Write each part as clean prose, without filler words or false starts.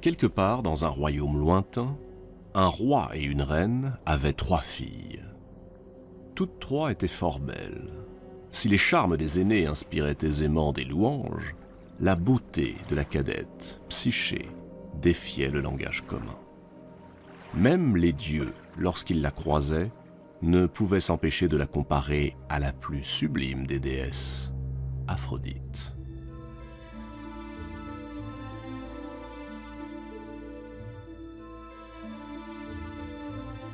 Quelque part dans un royaume lointain, un roi et une reine avaient 3 filles. Toutes 3 étaient fort belles. Si les charmes des aînés inspiraient aisément des louanges, la beauté de la cadette, Psyché, défiait le langage commun. Même les dieux, lorsqu'ils la croisaient, ne pouvaient s'empêcher de la comparer à la plus sublime des déesses, Aphrodite.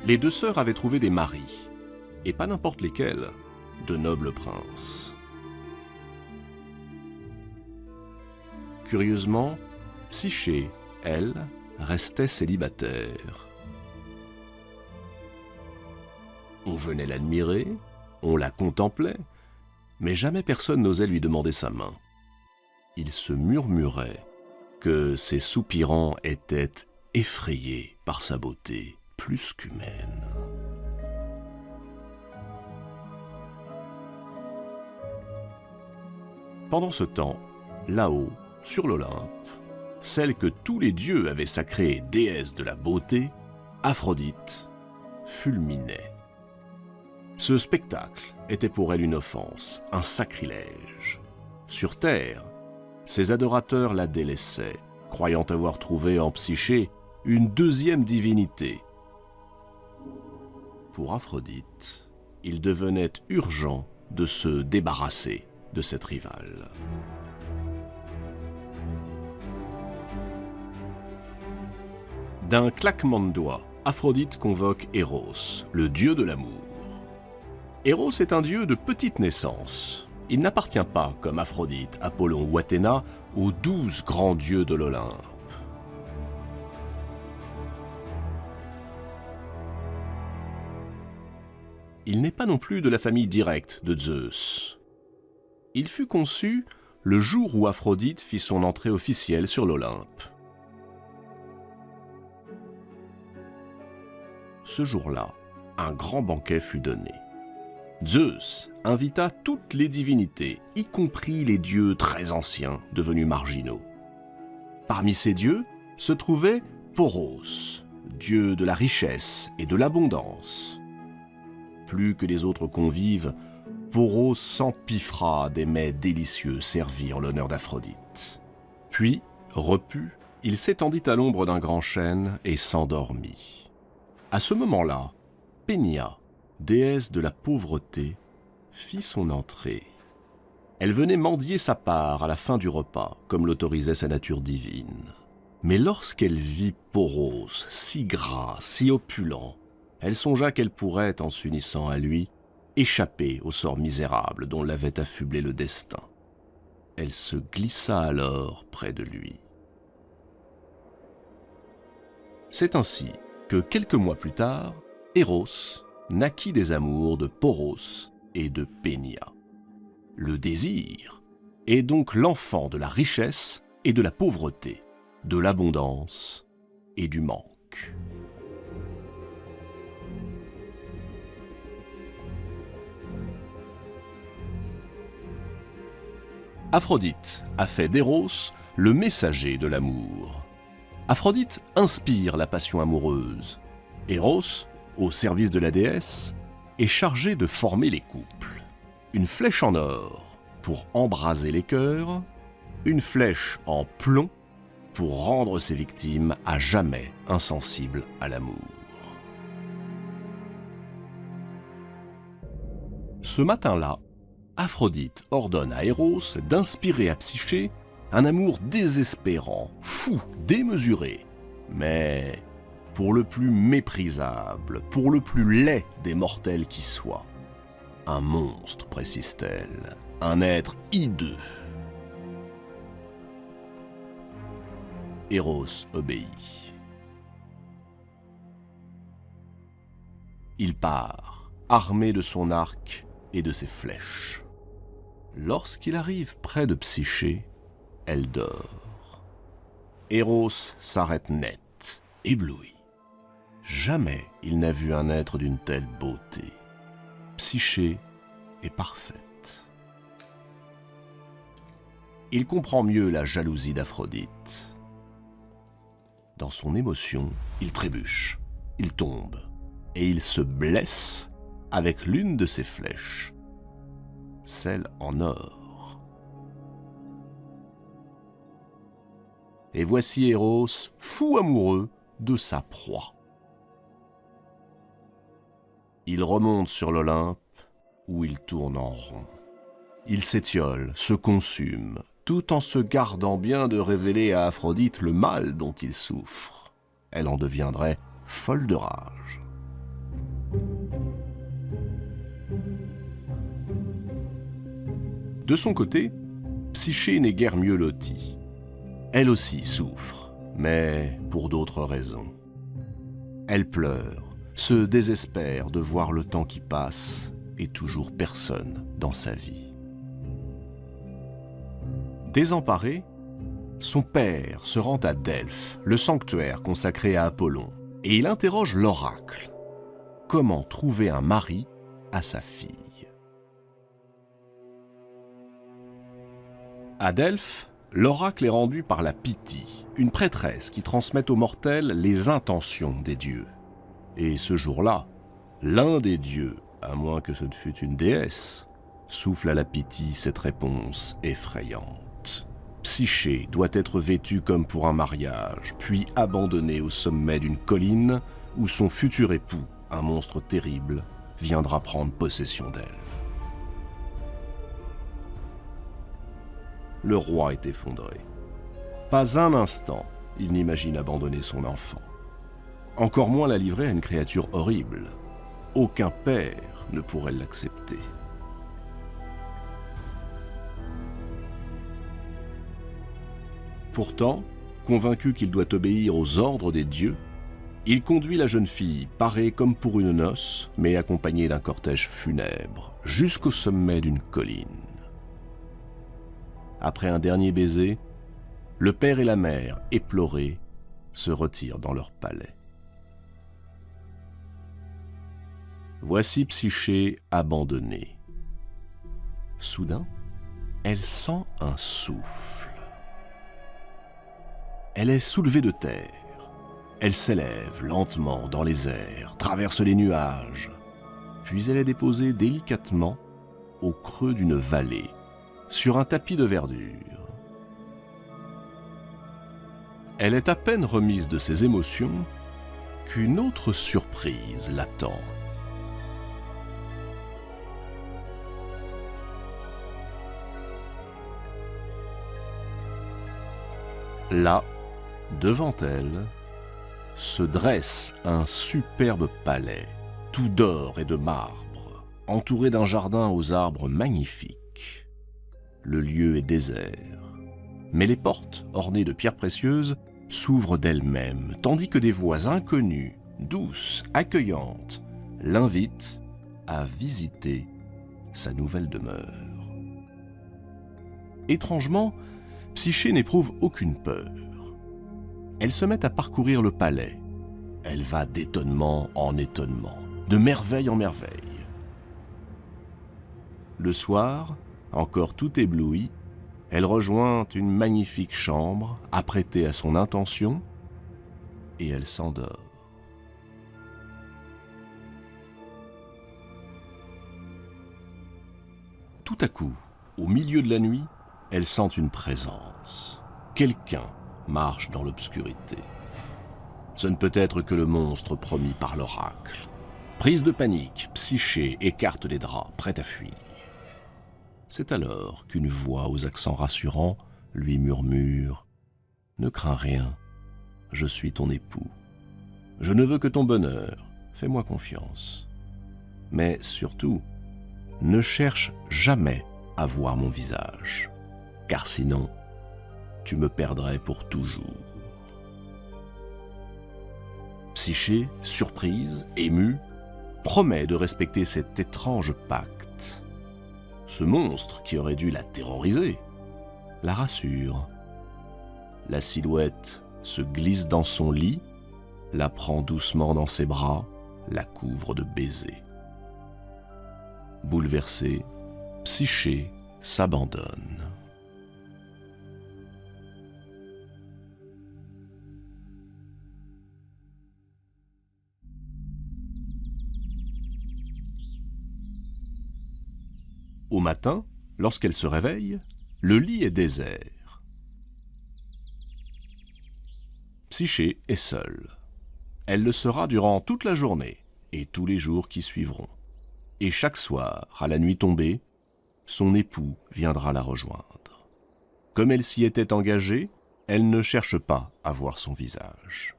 Les 2 sœurs avaient trouvé des maris, et pas n'importe lesquels, de nobles princes. Curieusement, Psyché, elle, restait célibataire. On venait l'admirer, on la contemplait, mais jamais personne n'osait lui demander sa main. Il se murmurait que ses soupirants étaient effrayés par sa beauté plus qu'humaine. Pendant ce temps, là-haut, sur l'Olympe, celle que tous les dieux avaient sacrée déesse de la beauté, Aphrodite, fulminait. Ce spectacle était pour elle une offense, un sacrilège. Sur terre, ses adorateurs la délaissaient, croyant avoir trouvé en Psyché une 2e divinité. Pour Aphrodite, il devenait urgent de se débarrasser de cette rivale. D'un claquement de doigts, Aphrodite convoque Eros, le dieu de l'amour. Eros est un dieu de petite naissance. Il n'appartient pas, comme Aphrodite, Apollon ou Athéna, aux 12 grands dieux de l'Olympe. Il n'est pas non plus de la famille directe de Zeus. Il fut conçu le jour où Aphrodite fit son entrée officielle sur l'Olympe. Ce jour-là, un grand banquet fut donné. Zeus invita toutes les divinités, y compris les dieux très anciens, devenus marginaux. Parmi ces dieux se trouvait Poros, dieu de la richesse et de l'abondance. Plus que les autres convives, Poros s'empiffra des mets délicieux servis en l'honneur d'Aphrodite. Puis, repu, il s'étendit à l'ombre d'un grand chêne et s'endormit. À ce moment-là, Pénia, déesse de la pauvreté, fit son entrée. Elle venait mendier sa part à la fin du repas, comme l'autorisait sa nature divine. Mais lorsqu'elle vit Poros, si gras, si opulent, elle songea qu'elle pourrait, en s'unissant à lui, échapper au sort misérable dont l'avait affublé le destin. Elle se glissa alors près de lui. C'est ainsi que quelques mois plus tard, Eros naquit des amours de Poros et de Pénia. Le désir est donc l'enfant de la richesse et de la pauvreté, de l'abondance et du manque. Aphrodite a fait d'Eros le messager de l'amour. Aphrodite inspire la passion amoureuse. Eros, au service de la déesse, est chargé de former les couples. Une flèche en or pour embraser les cœurs, une flèche en plomb pour rendre ses victimes à jamais insensibles à l'amour. Ce matin-là, Aphrodite ordonne à Eros d'inspirer à Psyché un amour désespérant, fou, démesuré, mais pour le plus méprisable, pour le plus laid des mortels qui soit. Un monstre, précise-t-elle, un être hideux. Eros obéit. Il part, armé de son arc et de ses flèches. Lorsqu'il arrive près de Psyché, elle dort. Eros s'arrête net, ébloui. Jamais il n'a vu un être d'une telle beauté. Psyché est parfaite. Il comprend mieux la jalousie d'Aphrodite. Dans son émotion, il trébuche, il tombe, et il se blesse avec l'une de ses flèches, celle en or. Et voici Eros, fou amoureux de sa proie. Il remonte sur l'Olympe, où il tourne en rond. Il s'étiole, se consume, tout en se gardant bien de révéler à Aphrodite le mal dont il souffre. Elle en deviendrait folle de rage. De son côté, Psyché n'est guère mieux lotie. Elle aussi souffre, mais pour d'autres raisons. Elle pleure, se désespère de voir le temps qui passe et toujours personne dans sa vie. Désemparé, son père se rend à Delphes, le sanctuaire consacré à Apollon, et il interroge l'oracle. Comment trouver un mari à sa fille? À Delphes, l'oracle est rendu par la Pythie, une prêtresse qui transmet aux mortels les intentions des dieux. Et ce jour-là, l'un des dieux, à moins que ce ne fût une déesse, souffle à la Pythie cette réponse effrayante. Psyché doit être vêtue comme pour un mariage, puis abandonnée au sommet d'une colline où son futur époux, un monstre terrible, viendra prendre possession d'elle. Le roi est effondré. Pas un instant, il n'imagine abandonner son enfant. Encore moins la livrer à une créature horrible. Aucun père ne pourrait l'accepter. Pourtant, convaincu qu'il doit obéir aux ordres des dieux, il conduit la jeune fille, parée comme pour une noce, mais accompagnée d'un cortège funèbre, jusqu'au sommet d'une colline. Après un dernier baiser, le père et la mère, éplorés, se retirent dans leur palais. Voici Psyché abandonnée. Soudain, elle sent un souffle. Elle est soulevée de terre. Elle s'élève lentement dans les airs, traverse les nuages, puis elle est déposée délicatement au creux d'une vallée, sur un tapis de verdure. Elle est à peine remise de ses émotions qu'une autre surprise l'attend. Là, devant elle, se dresse un superbe palais, tout d'or et de marbre, entouré d'un jardin aux arbres magnifiques. Le lieu est désert, mais les portes, ornées de pierres précieuses, s'ouvrent d'elles-mêmes, tandis que des voix inconnues, douces, accueillantes, l'invitent à visiter sa nouvelle demeure. Étrangement, Psyché n'éprouve aucune peur. Elle se met à parcourir le palais. Elle va d'étonnement en étonnement, de merveille en merveille. Le soir, encore tout éblouie, elle rejoint une magnifique chambre apprêtée à son intention et elle s'endort. Tout à coup, au milieu de la nuit, elle sent une présence. Quelqu'un marche dans l'obscurité. Ce ne peut être que le monstre promis par l'oracle. Prise de panique, Psyché écarte les draps, prête à fuir. C'est alors qu'une voix aux accents rassurants lui murmure « Ne crains rien, je suis ton époux. Je ne veux que ton bonheur, fais-moi confiance. Mais surtout, ne cherche jamais à voir mon visage, car sinon, tu me perdrais pour toujours. » Psyché, surprise, émue, promet de respecter cet étrange pacte. Ce monstre, qui aurait dû la terroriser, la rassure. La silhouette se glisse dans son lit, la prend doucement dans ses bras, la couvre de baisers. Bouleversée, Psyché s'abandonne. Au matin, lorsqu'elle se réveille, le lit est désert. Psyché est seule. Elle le sera durant toute la journée et tous les jours qui suivront. Et chaque soir, à la nuit tombée, son époux viendra la rejoindre. Comme elle s'y était engagée, elle ne cherche pas à voir son visage.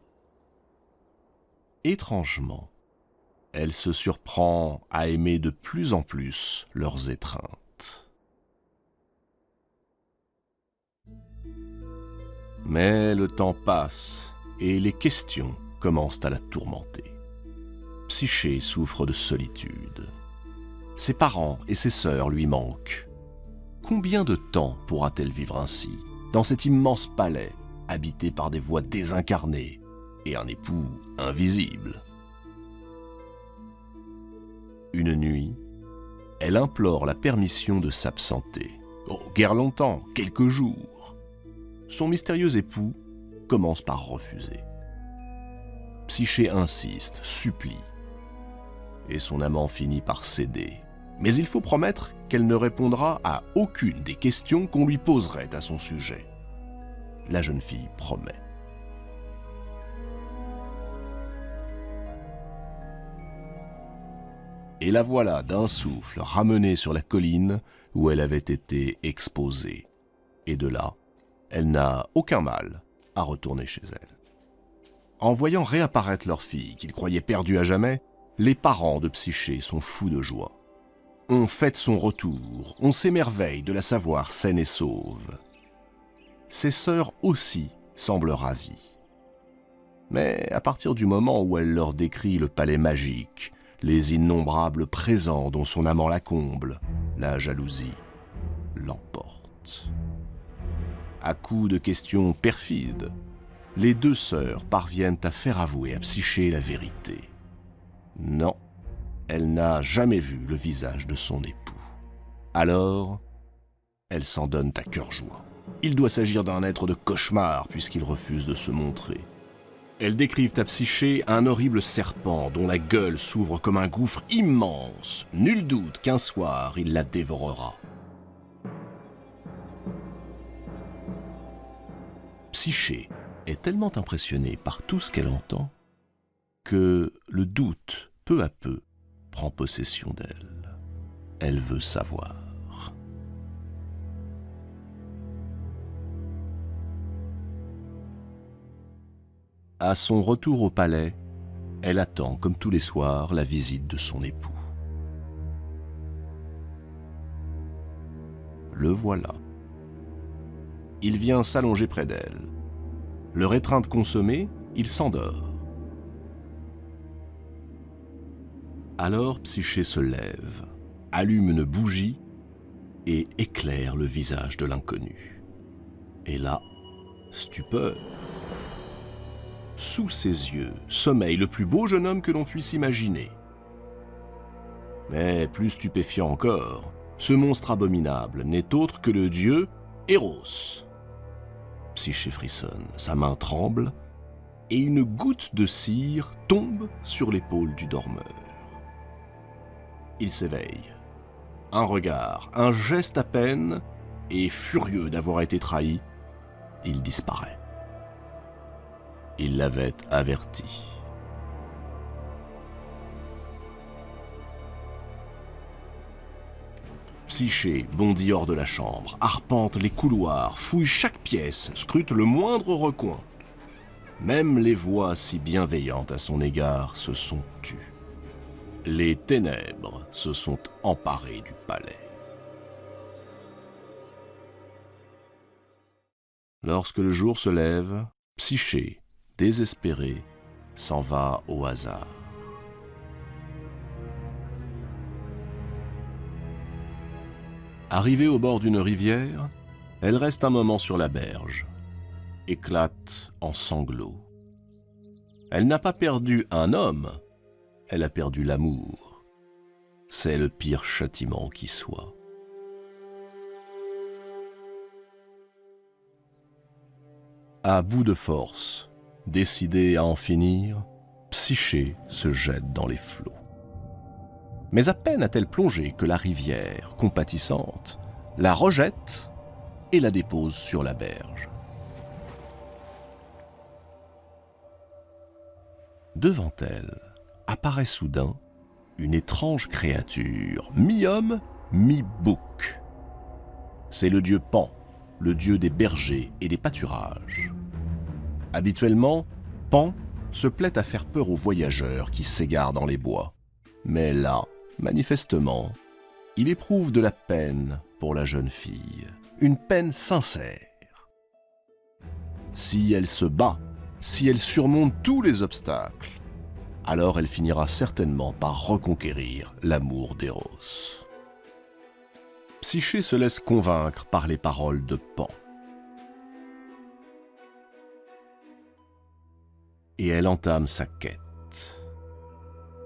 Étrangement, elle se surprend à aimer de plus en plus leurs étreintes. Mais le temps passe et les questions commencent à la tourmenter. Psyché souffre de solitude. Ses parents et ses sœurs lui manquent. Combien de temps pourra-t-elle vivre ainsi, dans cet immense palais, habité par des voix désincarnées et un époux invisible? Une nuit, elle implore la permission de s'absenter. Oh, guère longtemps, quelques jours. Son mystérieux époux commence par refuser. Psyché insiste, supplie. Et son amant finit par céder. Mais il faut promettre qu'elle ne répondra à aucune des questions qu'on lui poserait à son sujet. La jeune fille promet. Et la voilà d'un souffle ramenée sur la colline où elle avait été exposée. Et de là, elle n'a aucun mal à retourner chez elle. En voyant réapparaître leur fille, qu'ils croyaient perdue à jamais, les parents de Psyché sont fous de joie. On fête son retour, on s'émerveille de la savoir saine et sauve. Ses sœurs aussi semblent ravies. Mais à partir du moment où elle leur décrit le palais magique, les innombrables présents dont son amant la comble, la jalousie l'emporte. À coups de questions perfides, les deux sœurs parviennent à faire avouer à Psyché la vérité. Non, elle n'a jamais vu le visage de son époux. Alors, elles s'en donnent à cœur joie. Il doit s'agir d'un être de cauchemar puisqu'il refuse de se montrer. Elles décrivent à Psyché un horrible serpent dont la gueule s'ouvre comme un gouffre immense. Nul doute qu'un soir, il la dévorera. Psyché est tellement impressionnée par tout ce qu'elle entend que le doute, peu à peu, prend possession d'elle. Elle veut savoir. À son retour au palais, elle attend, comme tous les soirs, la visite de son époux. Le voilà. Il vient s'allonger près d'elle. Leur étreinte consommée, il s'endort. Alors Psyché se lève, allume une bougie et éclaire le visage de l'inconnu. Et là, stupeur. Sous ses yeux sommeille le plus beau jeune homme que l'on puisse imaginer. Mais plus stupéfiant encore, ce monstre abominable n'est autre que le dieu Eros. Psyché frissonne, sa main tremble, et une goutte de cire tombe sur l'épaule du dormeur. Il s'éveille. Un regard, un geste à peine, et furieux d'avoir été trahi, il disparaît. Il l'avait averti. Psyché bondit hors de la chambre, arpente les couloirs, fouille chaque pièce, scrute le moindre recoin. Même les voix si bienveillantes à son égard se sont tues. Les ténèbres se sont emparées du palais. Lorsque le jour se lève, Psyché, désespérée, s'en va au hasard. Arrivée au bord d'une rivière, elle reste un moment sur la berge, éclate en sanglots. Elle n'a pas perdu un homme, elle a perdu l'amour. C'est le pire châtiment qui soit. À bout de force, décidée à en finir, Psyché se jette dans les flots. Mais à peine a-t-elle plongé que la rivière, compatissante, la rejette et la dépose sur la berge. Devant elle apparaît soudain une étrange créature, mi-homme, mi-bouc. C'est le dieu Pan, le dieu des bergers et des pâturages. Habituellement, Pan se plaît à faire peur aux voyageurs qui s'égarent dans les bois. Mais là, manifestement, il éprouve de la peine pour la jeune fille, une peine sincère. Si elle se bat, si elle surmonte tous les obstacles, alors elle finira certainement par reconquérir l'amour d'Eros. Psyché se laisse convaincre par les paroles de Pan. Et elle entame sa quête.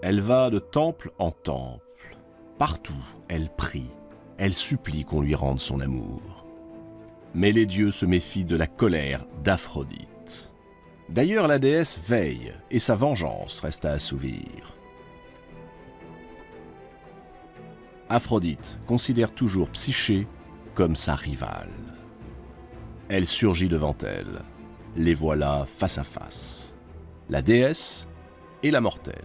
Elle va de temple en temple. Partout, elle prie, elle supplie qu'on lui rende son amour. Mais les dieux se méfient de la colère d'Aphrodite. D'ailleurs, la déesse veille et sa vengeance reste à assouvir. Aphrodite considère toujours Psyché comme sa rivale. Elle surgit devant elle. Les voilà face à face. La déesse et la mortelle.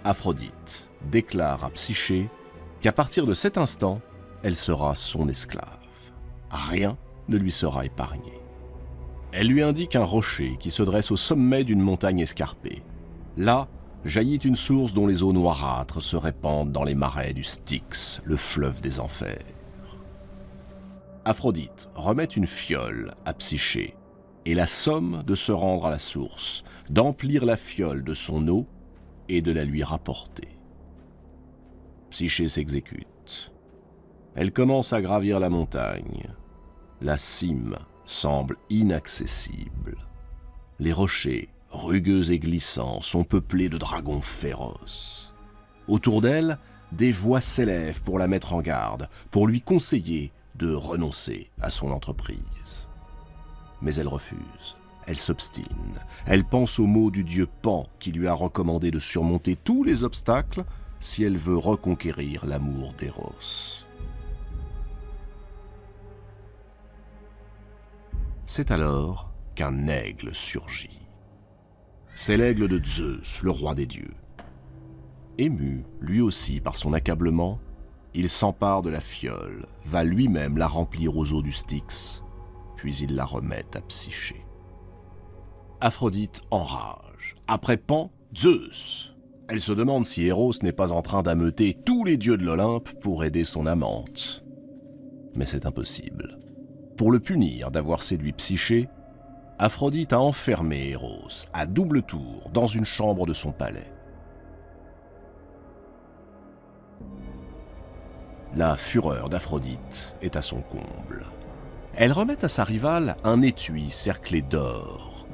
Aphrodite déclare à Psyché qu'à partir de cet instant, elle sera son esclave. Rien ne lui sera épargné. Elle lui indique un rocher qui se dresse au sommet d'une montagne escarpée. Là, jaillit une source dont les eaux noirâtres se répandent dans les marais du Styx, le fleuve des enfers. Aphrodite remet une fiole à Psyché et la somme de se rendre à la source, d'emplir la fiole de son eau et de la lui rapporter. Psyché s'exécute. Elle commence à gravir la montagne. La cime semble inaccessible. Les rochers, rugueux et glissants, sont peuplés de dragons féroces. Autour d'elle, des voix s'élèvent pour la mettre en garde, pour lui conseiller de renoncer à son entreprise. Mais elle refuse, elle s'obstine, elle pense aux mots du dieu Pan qui lui a recommandé de surmonter tous les obstacles si elle veut reconquérir l'amour d'Eros. C'est alors qu'un aigle surgit. C'est l'aigle de Zeus, le roi des dieux. Ému, lui aussi, par son accablement, il s'empare de la fiole, va lui-même la remplir aux eaux du Styx, puis il la remet à Psyché. Aphrodite enrage. Après Pan, Zeus. Elle se demande si Eros n'est pas en train d'ameuter tous les dieux de l'Olympe pour aider son amante. Mais c'est impossible. Pour le punir d'avoir séduit Psyché, Aphrodite a enfermé Eros à double tour dans une chambre de son palais. La fureur d'Aphrodite est à son comble. Elle remet à sa rivale un étui cerclé d'or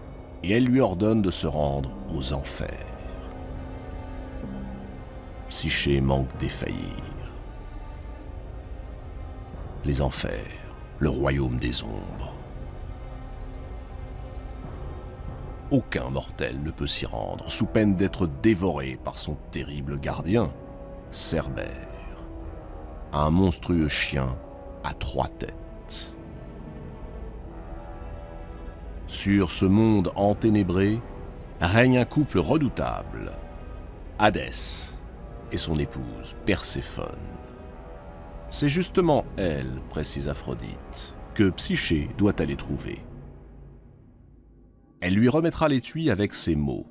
et elle lui ordonne de se rendre aux enfers. Psyché manque défaillir. Les enfers, le royaume des ombres. Aucun mortel ne peut s'y rendre, sous peine d'être dévoré par son terrible gardien, Cerbère, un monstrueux chien à 3 têtes. Sur ce monde enténébré règne un couple redoutable, Hadès et son épouse Perséphone. C'est justement elle, précise Aphrodite, que Psyché doit aller trouver. Elle lui remettra l'étui avec ces mots.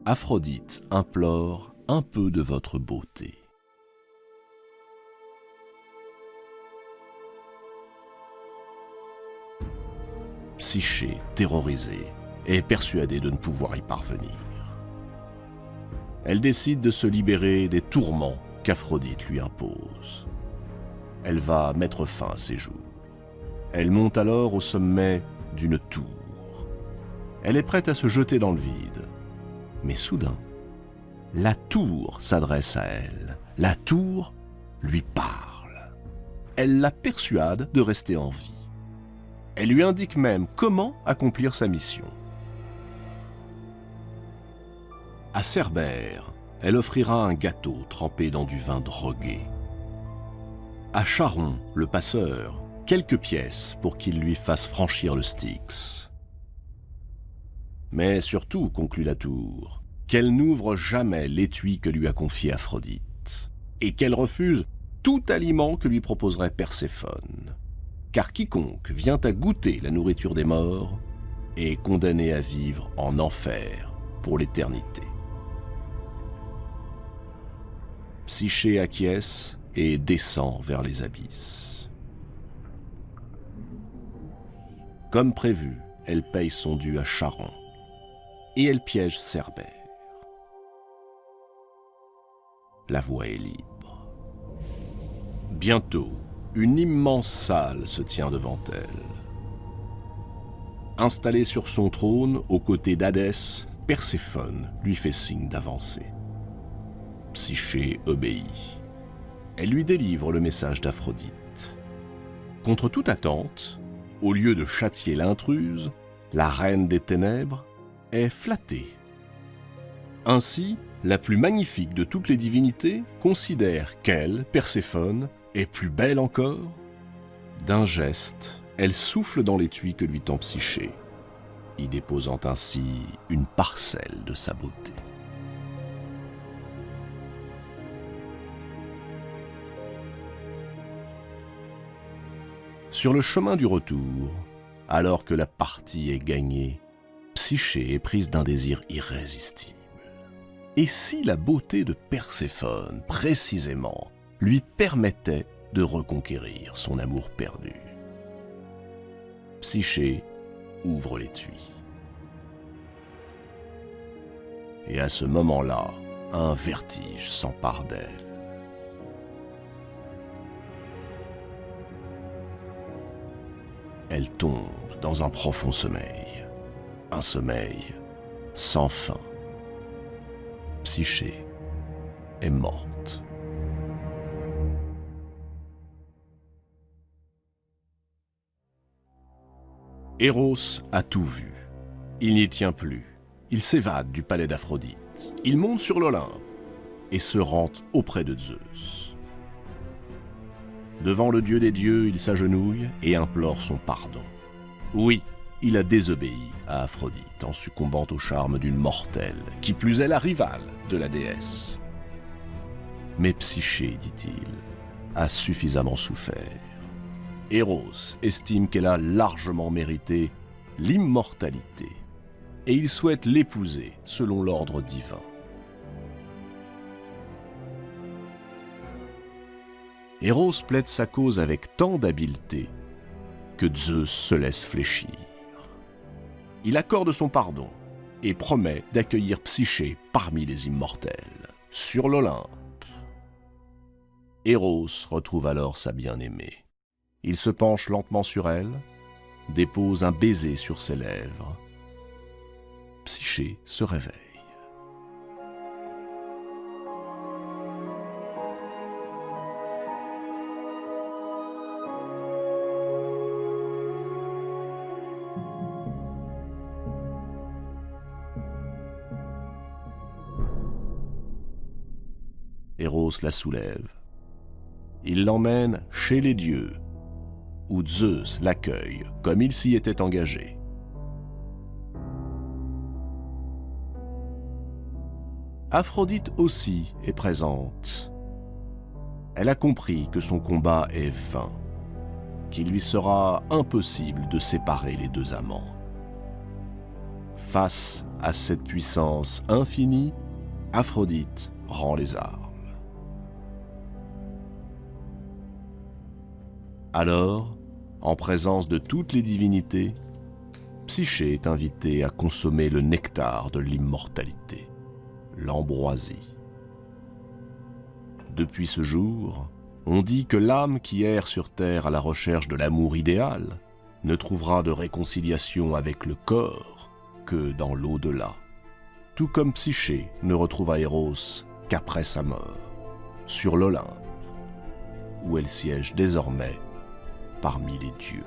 Aphrodite implore un peu de votre beauté. Psyché, terrorisée, est persuadée de ne pouvoir y parvenir. Elle décide de se libérer des tourments qu'Aphrodite lui impose. Elle va mettre fin à ses jours. Elle monte alors au sommet d'une tour. Elle est prête à se jeter dans le vide. Mais soudain, la tour s'adresse à elle. La tour lui parle. Elle la persuade de rester en vie. Elle lui indique même comment accomplir sa mission. À Cerbère, elle offrira un gâteau trempé dans du vin drogué. À Charon, le passeur, quelques pièces pour qu'il lui fasse franchir le Styx. Mais surtout, conclut la tour, qu'elle n'ouvre jamais l'étui que lui a confié Aphrodite, et qu'elle refuse tout aliment que lui proposerait Perséphone, car quiconque vient à goûter la nourriture des morts est condamné à vivre en enfer pour l'éternité. Psyché acquiesce et descend vers les abysses. Comme prévu, elle paye son dû à Charon, et elle piège Cerbère. La voie est libre. Bientôt, une immense salle se tient devant elle. Installée sur son trône, aux côtés d'Hadès, Perséphone lui fait signe d'avancer. Psyché obéit. Elle lui délivre le message d'Aphrodite. Contre toute attente, au lieu de châtier l'intruse, la reine des ténèbres est flattée. Ainsi, la plus magnifique de toutes les divinités considère qu'elle, Perséphone, est plus belle encore. D'un geste, elle souffle dans l'étui que lui tend Psyché, y déposant ainsi une parcelle de sa beauté. Sur le chemin du retour, alors que la partie est gagnée, Psyché est prise d'un désir irrésistible. Et si la beauté de Perséphone, précisément, lui permettait de reconquérir son amour perdu? Psyché ouvre l'étui. Et à ce moment-là, un vertige s'empare d'elle. Elle tombe dans un profond sommeil, un sommeil sans fin. Psyché est morte. Eros a tout vu. Il n'y tient plus. Il s'évade du palais d'Aphrodite. Il monte sur l'Olympe et se rend auprès de Zeus. Devant le dieu des dieux, il s'agenouille et implore son pardon. Oui, il a désobéi à Aphrodite en succombant au charme d'une mortelle, qui plus est la rivale de la déesse. Mais Psyché, dit-il, a suffisamment souffert. Eros estime qu'elle a largement mérité l'immortalité, et il souhaite l'épouser selon l'ordre divin. Eros plaide sa cause avec tant d'habileté que Zeus se laisse fléchir. Il accorde son pardon et promet d'accueillir Psyché parmi les immortels, sur l'Olympe. Eros retrouve alors sa bien-aimée. Il se penche lentement sur elle, dépose un baiser sur ses lèvres. Psyché se réveille. Eros la soulève. Il l'emmène chez les dieux, où Zeus l'accueille comme il s'y était engagé. Aphrodite aussi est présente. Elle a compris que son combat est vain, qu'il lui sera impossible de séparer les deux amants. Face à cette puissance infinie, Aphrodite rend les armes. Alors, en présence de toutes les divinités, Psyché est invitée à consommer le nectar de l'immortalité, l'ambroisie. Depuis ce jour, on dit que l'âme qui erre sur terre à la recherche de l'amour idéal ne trouvera de réconciliation avec le corps que dans l'au-delà, tout comme Psyché ne retrouvera Eros qu'après sa mort, sur l'Olympe, où elle siège désormais parmi les dieux.